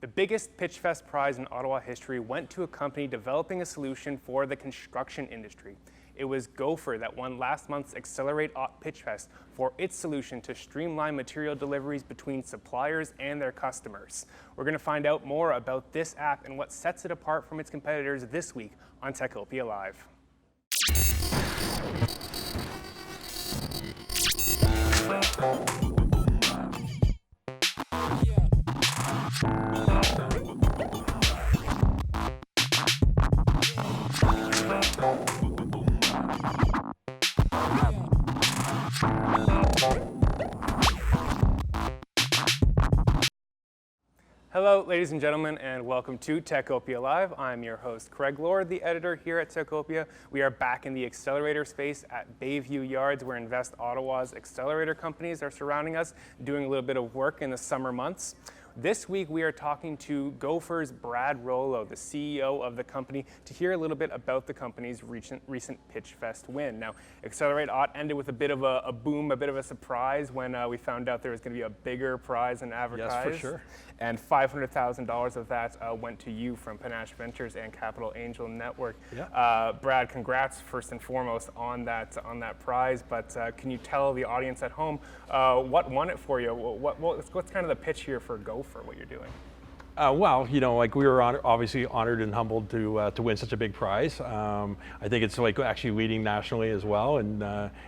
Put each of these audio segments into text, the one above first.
The biggest pitchfest prize in Ottawa history went to a company developing a solution for the construction industry. It was GoFor that won last month's AccelerateOTT pitchfest for its solution to streamline material deliveries between suppliers and their customers. We're going to find out more about this app and what sets it apart from its competitors this week on Techopia Live. Hello, ladies and gentlemen, and welcome to Techopia Live. I'm your host, Craig Lord, the editor here at Techopia. We are back in the accelerator space at Bayview Yards, where Invest Ottawa's accelerator companies are surrounding us, doing a little bit of work in the summer months. This week, we are talking to GoFor's Brad Rollo, the CEO of the company, to hear a little bit about the company's recent pitchfest win. Now, AccelerateOTT ended with a bit of a boom, a bit of a surprise when we found out there was going to be a bigger prize than advertised. Yes, for sure. And $500,000 of that went to you from Panache Ventures and Capital Angel Network. Yeah. Brad, congrats first and foremost on that prize. But can you tell the audience at home what won it for you? What's kind of the pitch here for GoFor, what you're doing? Well, you know, like we were obviously honored and humbled to win such a big prize. I think it's like actually leading nationally as well in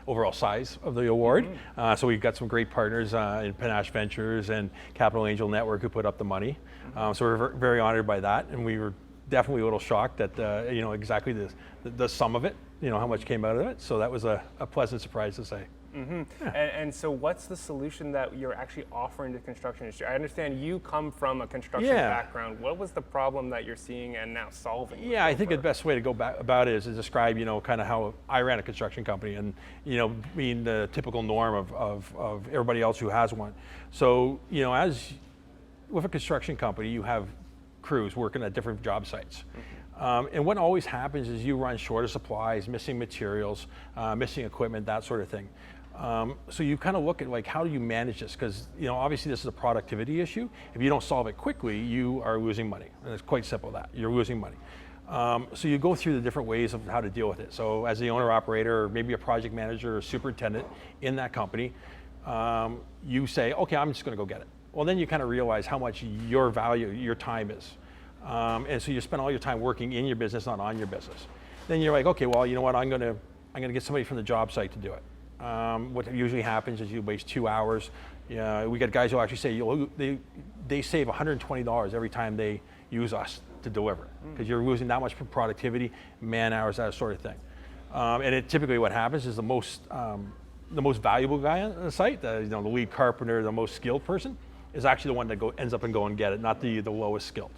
overall size of the award. Mm-hmm. So we've got some great partners in Panache Ventures and Capital Angel Network who put up the money. Mm-hmm. So we're very honored by that, and we were definitely a little shocked at you know, exactly the sum of it, you know, how much came out of it. So that was a pleasant surprise to say. Mm-hmm. Yeah. And so what's the solution that you're actually offering to the construction industry? I understand you come from a construction background. What was the problem that you're seeing and now solving? Yeah, I think the best way to go about it is to describe, you know, kind of how I ran a construction company and, you know, being the typical norm of everybody else who has one. So, you know, as with a construction company, you have crews working at different job sites. Mm-hmm. And what always happens is you run short of supplies, missing materials, missing equipment, that sort of thing. So you kind of look at like, how do you manage this? Because, you know, obviously this is a productivity issue. If you don't solve it quickly, you are losing money. And it's quite simple that, you're losing money. So you go through the different ways of how to deal with it. So as the owner operator, or maybe a project manager or superintendent in that company, you say, okay, I'm just gonna go get it. Well, then you kind of realize how much your value, your time is. And so you spend all your time working in your business, not on your business. Then you're like, okay, well, you know what, I'm gonna get somebody from the job site to do it. What usually happens is you waste 2 hours. We get guys who actually say they save $120 every time they use us to deliver, because you're losing that much productivity, man hours, that sort of thing. And typically what happens is the most valuable guy on the site, you know, the lead carpenter, the most skilled person, is actually the one that ends up and go and get it, not the lowest skilled.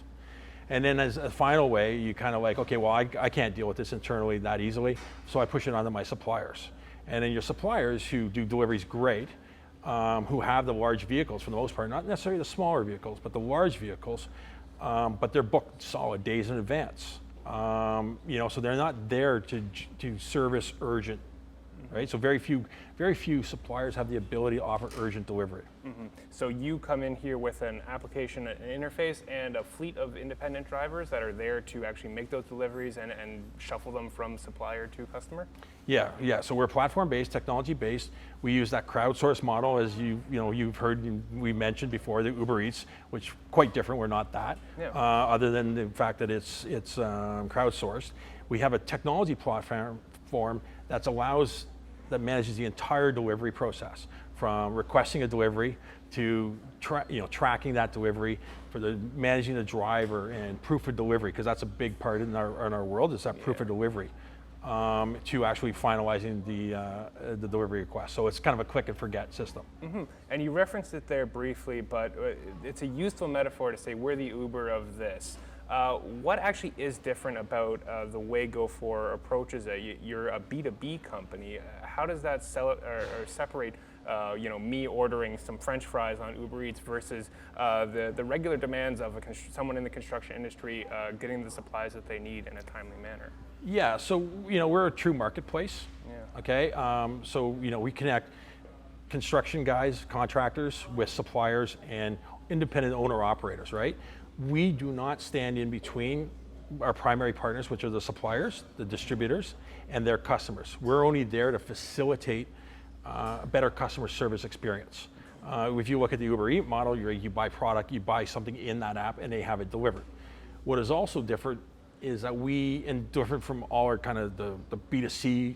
And then as a final way, you kind of like, okay, well, I can't deal with this internally that easily, so I push it onto my suppliers. And then your suppliers who do deliveries great, who have the large vehicles for the most part, not necessarily the smaller vehicles, but the large vehicles, but they're booked solid days in advance. You know, so they're not there to service urgent, right? So very few suppliers have the ability to offer urgent delivery. Mm-hmm. So you come in here with an application, an interface, and a fleet of independent drivers that are there to actually make those deliveries and shuffle them from supplier to customer? Yeah. So we're platform-based, technology-based. We use that crowdsource model, as you've heard we mentioned before, the Uber Eats, which quite different. We're not that, other than the fact that it's crowdsourced. We have a technology platform that manages the entire delivery process, from requesting a delivery to tracking that delivery, for managing the driver and proof of delivery, because that's a big part in our world, is that proof of delivery, to actually finalizing the delivery request. So it's kind of a click and forget system. Mm-hmm. And you referenced it there briefly, but it's a useful metaphor to say we're the Uber of this. What actually is different about the way GoFor approaches it? You're a B2B company. How does that separate me ordering some French fries on Uber Eats versus the regular demands of someone in the construction industry getting the supplies that they need in a timely manner? Yeah, so we're a true marketplace. Yeah. Okay, so we connect construction guys, contractors with suppliers and independent owner operators, right? we do not stand in between our primary partners, which are the suppliers, the distributors, and their customers. We're only there to facilitate a better customer service experience. If you look at the Uber Eats model, you buy product, you buy something in that app, and they have it delivered. What is also different is that and different from all our kind of the B2C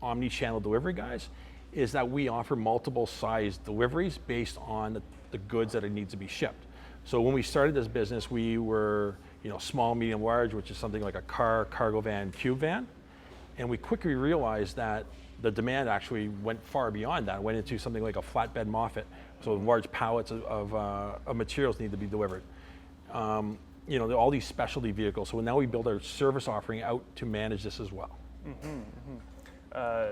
omni-channel delivery guys, is that we offer multiple size deliveries based on the goods that need to be shipped. So when we started this business, we were small, medium, large, which is something like a car, cargo van, cube van. And we quickly realized that the demand actually went far beyond that, went into something like a flatbed Moffat. So large pallets of materials need to be delivered. All these specialty vehicles. So now we build our service offering out to manage this as well.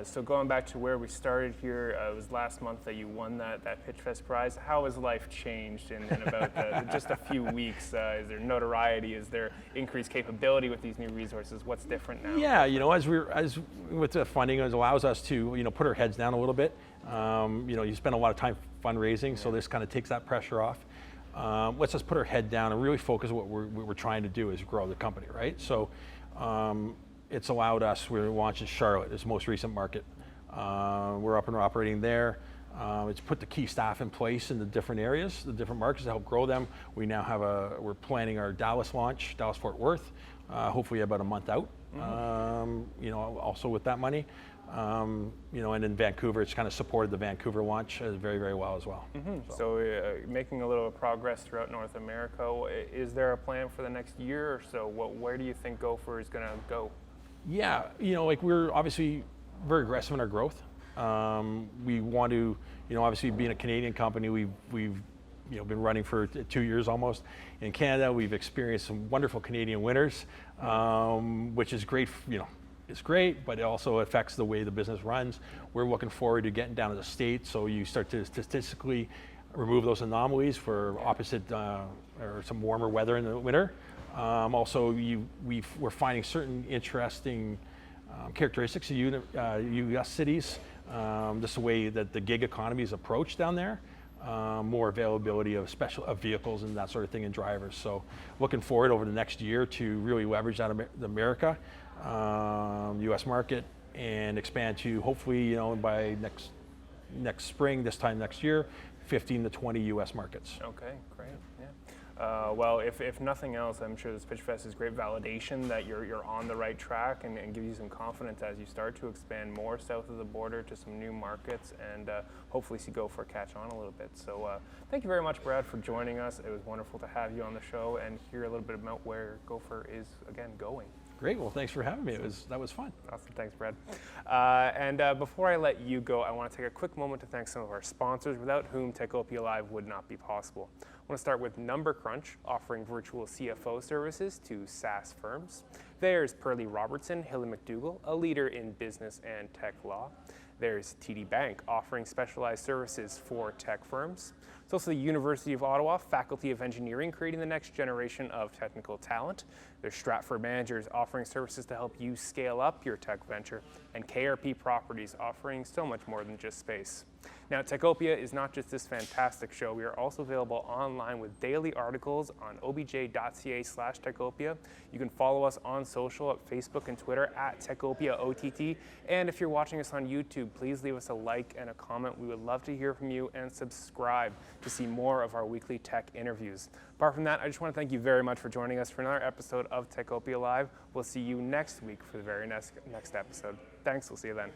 So going back to where we started here, it was last month that you won that pitchfest prize. How has life changed in about just a few weeks? Is there notoriety? Is there increased capability with these new resources? What's different now? Yeah, as with the funding, it allows us to put our heads down a little bit. You spend a lot of time fundraising, so this kind of takes that pressure off. Let's just put our head down and really focus on what we're trying to do is grow the company, right? So. It's allowed us, we're launching Charlotte, this most recent market. We're up and operating there. It's put the key staff in place in the different areas, the different markets to help grow them. We now have we're planning our Dallas launch, Dallas-Fort Worth, hopefully about a month out, also with that money. And in Vancouver, it's kind of supported the Vancouver launch very, very well as well. So making a little progress throughout North America. Is there a plan for the next year or so? Where do you think GoFor is going to go? Yeah, we're obviously very aggressive in our growth. We want to, obviously being a Canadian company, we've been running for 2 years almost. In Canada, we've experienced some wonderful Canadian winters, which is great. It's great, but it also affects the way the business runs. We're looking forward to getting down to the States, so you start to statistically remove those anomalies for opposite or some warmer weather in the winter. Also, we're finding certain interesting characteristics of U.S. cities, just the way that the gig economy is approached down there, more availability of vehicles and that sort of thing and drivers. So looking forward over the next year to really leverage that the America, U.S. market and expand to hopefully, by next spring, this time next year, 15 to 20 U.S. markets. Okay, great. Yeah. Well, if nothing else, I'm sure this pitchfest is great validation that you're on the right track and gives you some confidence as you start to expand more south of the border to some new markets and hopefully see GoFor catch on a little bit. So thank you very much, Brad, for joining us. It was wonderful to have you on the show and hear a little bit about where GoFor is, again, going. Great. Well, thanks for having me. That was fun. Awesome. Thanks, Brad. And before I let you go, I want to take a quick moment to thank some of our sponsors, without whom Techopia Live would not be possible. I want to start with numbercrunch, offering virtual CFO services to SaaS firms. There's Perley-Robertson, Hill & McDougall, a leader in business and tech law. There's TD Bank, offering specialized services for tech firms. It's also the University of Ottawa, Faculty of Engineering, creating the next generation of technical talent. There's Stratford Managers, offering services to help you scale up your tech venture. And KRP Properties, offering so much more than just space. Now, Techopia is not just this fantastic show. We are also available online with daily articles on obj.ca/Techopia. You can follow us on social at Facebook and Twitter at TechOpiaOTT. And if you're watching us on YouTube, please leave us a like and a comment. We would love to hear from you, and subscribe to see more of our weekly tech interviews. Apart from that, I just want to thank you very much for joining us for another episode of Techopia Live. We'll see you next week for the very next episode. Thanks, we'll see you then.